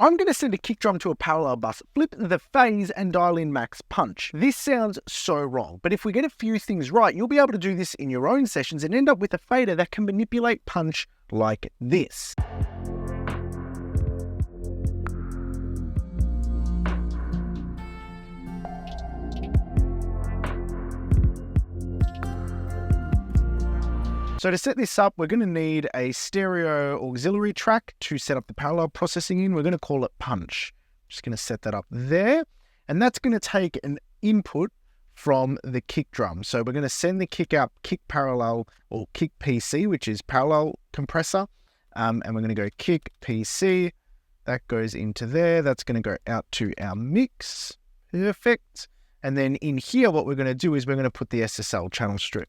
I'm going to send a kick drum to a parallel bus, flip the phase and dial in max punch. This sounds so wrong, but if we get a few things right, you'll be able to do this in your own sessions and end up with a fader that can manipulate punch like this. So to set this up, we're going to need a stereo auxiliary track to set up the parallel processing in. We're going to call it punch. Just going to set that up there. And that's going to take an input from the kick drum. So we're going to send the kick out, kick parallel or kick PC, which is parallel compressor. And we're going to go kick PC. That goes into there. That's going to go out to our mix. Perfect. And then in here, what we're going to do is we're going to put the SSL channel strip.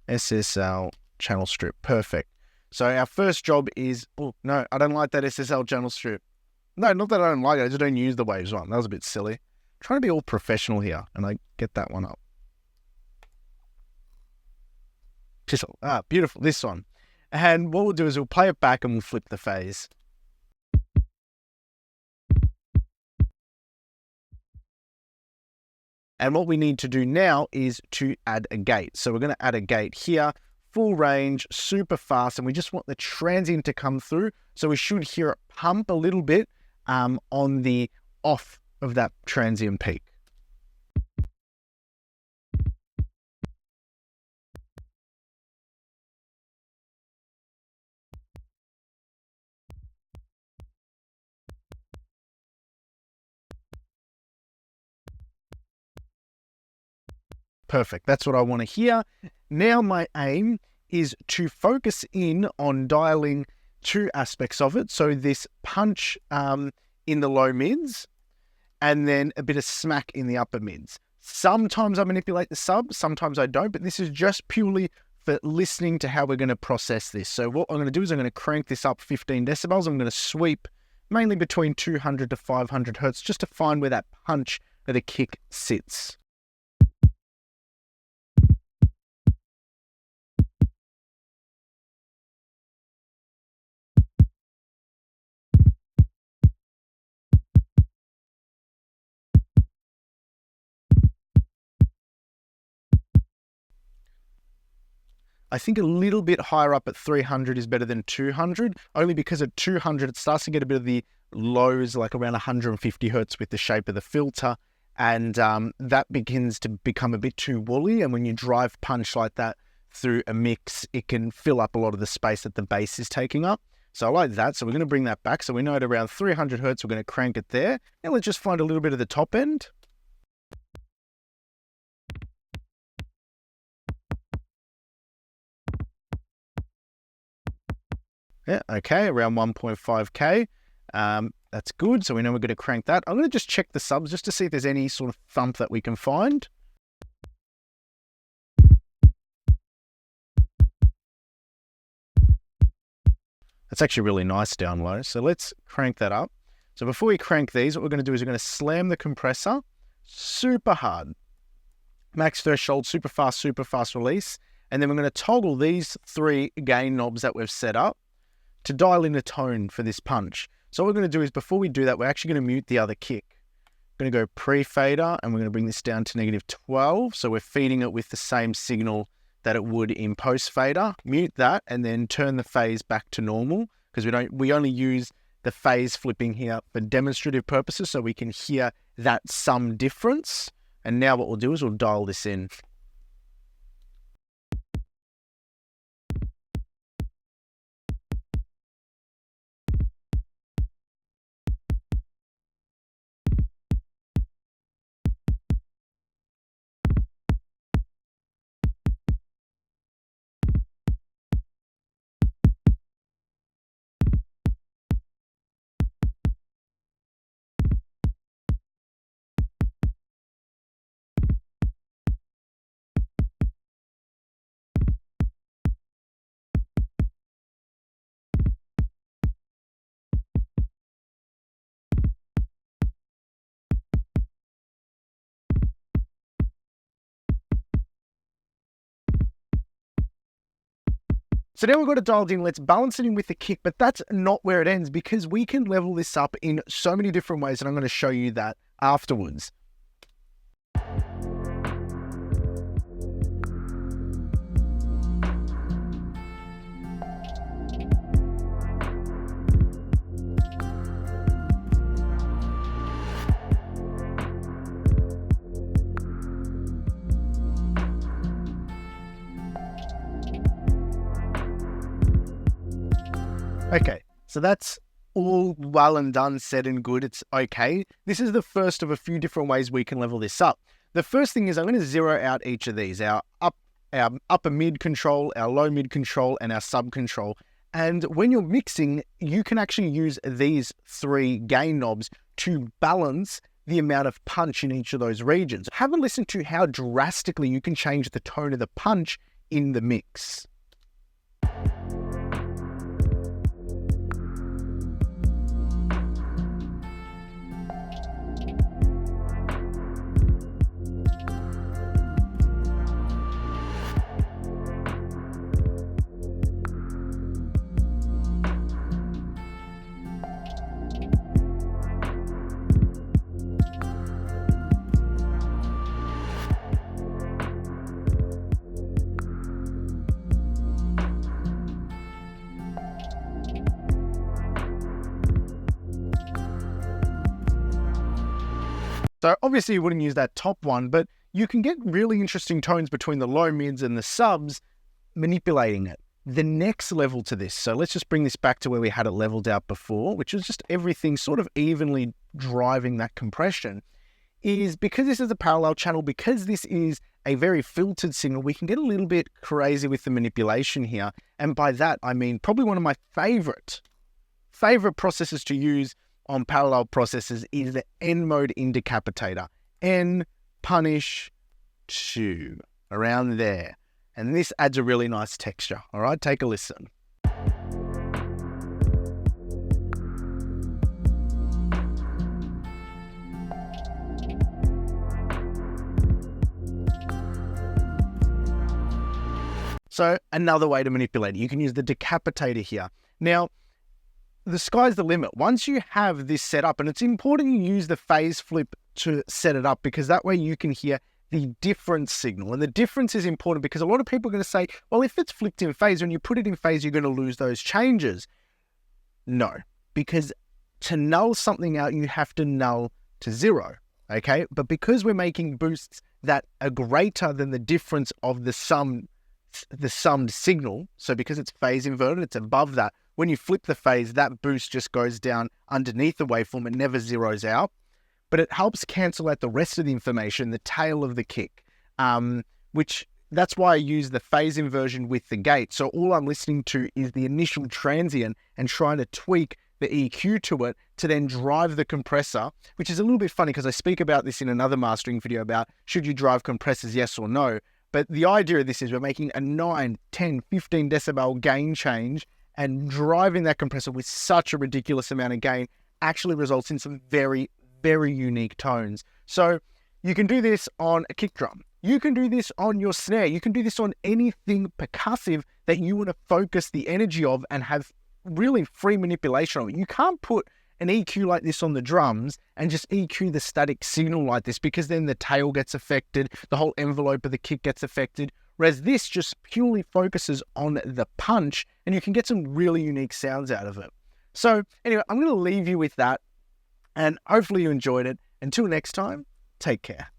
SSL channel strip. Perfect. So our first job is, oh no, I don't like that SSL channel strip. No, not that I don't like it, I just don't use the waves one. That was a bit silly. I'm trying to be all professional here, and I get that one up. Beautiful, this one. And what we'll do is we'll play it back and we'll flip the phase. And what we need to do now is to add a gate. So we're going to add a gate here, full range, super fast, and we just want the transient to come through. So we should hear it pump a little bit on the off of that transient peak. Perfect. That's what I want to hear. Now my aim is to focus in on dialing two aspects of it. So this punch in the low mids and then a bit of smack in the upper mids. Sometimes I manipulate the sub, sometimes I don't, but this is just purely for listening to how we're going to process this. So what I'm going to do is I'm going to crank this up 15 decibels. I'm going to sweep mainly between 200 to 500 hertz just to find where that punch of the kick sits. I think a little bit higher up at 300 is better than 200, only because at 200 it starts to get a bit of the lows, like around 150 hertz with the shape of the filter, and that begins to become a bit too woolly. And when you drive punch like that through a mix, it can fill up a lot of the space that the bass is taking up. So I like that. So we're going to bring that back. So we know at around 300 hertz, we're going to crank it there. Now let's just find a little bit of the top end. Yeah, okay, around 1.5K. That's good. So we know we're going to crank that. I'm going to just check the subs just to see if there's any sort of thump that we can find. That's actually really nice down low. So let's crank that up. So before we crank these, what we're going to do is we're going to slam the compressor super hard. Max threshold, super fast release. And then we're going to toggle these three gain knobs that we've set up to dial in a tone for this punch. So what we're going to do is before we do that, we're actually going to mute the other kick. We're going to go pre-fader and we're going to bring this down to -12. So we're feeding it with the same signal that it would in post-fader. Mute that and then turn the phase back to normal, because we only use the phase flipping here for demonstrative purposes so we can hear that some difference. And now what we'll do is we'll dial this in. So now we've got it dialed in, let's balance it in with the kick, but that's not where it ends because we can level this up in so many different ways, and I'm going to show you that afterwards. Okay, so that's all well and done, said and good. It's okay. This is the first of a few different ways we can level this up. The first thing is I'm going to zero out each of these, our upper mid control, our low mid control, and our sub control. And when you're mixing, you can actually use these 3 gain knobs to balance the amount of punch in each of those regions. Have a listen to how drastically you can change the tone of the punch in the mix. So obviously you wouldn't use that top one, but you can get really interesting tones between the low mids and the subs manipulating it. The next level to this, so let's just bring this back to where we had it leveled out before, which was just everything sort of evenly driving that compression, is because this is a parallel channel, because this is a very filtered signal, we can get a little bit crazy with the manipulation here. And by that, I mean probably one of my favorite processes to use on parallel processors is the N mode indecapitator. N, punish, 2, around there. And this adds a really nice texture. All right, take a listen. So another way to manipulate it, you can use the decapitator here. Now, the sky's the limit. Once you have this set up, and it's important you use the phase flip to set it up because that way you can hear the difference signal. And the difference is important because a lot of people are going to say, well, if it's flipped in phase, when you put it in phase, you're going to lose those changes. No, because to null something out, you have to null to 0, okay? But because we're making boosts that are greater than the difference of the summed signal, so because it's phase inverted, it's above that. When you flip the phase, that boost just goes down underneath the waveform. It never zeroes out, but it helps cancel out the rest of the information, the tail of the kick, which that's why I use the phase inversion with the gate. So all I'm listening to is the initial transient and trying to tweak the EQ to it to then drive the compressor, which is a little bit funny because I speak about this in another mastering video about should you drive compressors, yes or no. But the idea of this is we're making a 9, 10, 15 decibel gain change, and driving that compressor with such a ridiculous amount of gain actually results in some very, very unique tones. So you can do this on a kick drum. You can do this on your snare. You can do this on anything percussive that you want to focus the energy of and have really free manipulation on. You can't put an EQ like this on the drums and just EQ the static signal like this because then the tail gets affected, the whole envelope of the kick gets affected. Whereas this just purely focuses on the punch and you can get some really unique sounds out of it. So anyway, I'm going to leave you with that and hopefully you enjoyed it. Until next time, take care.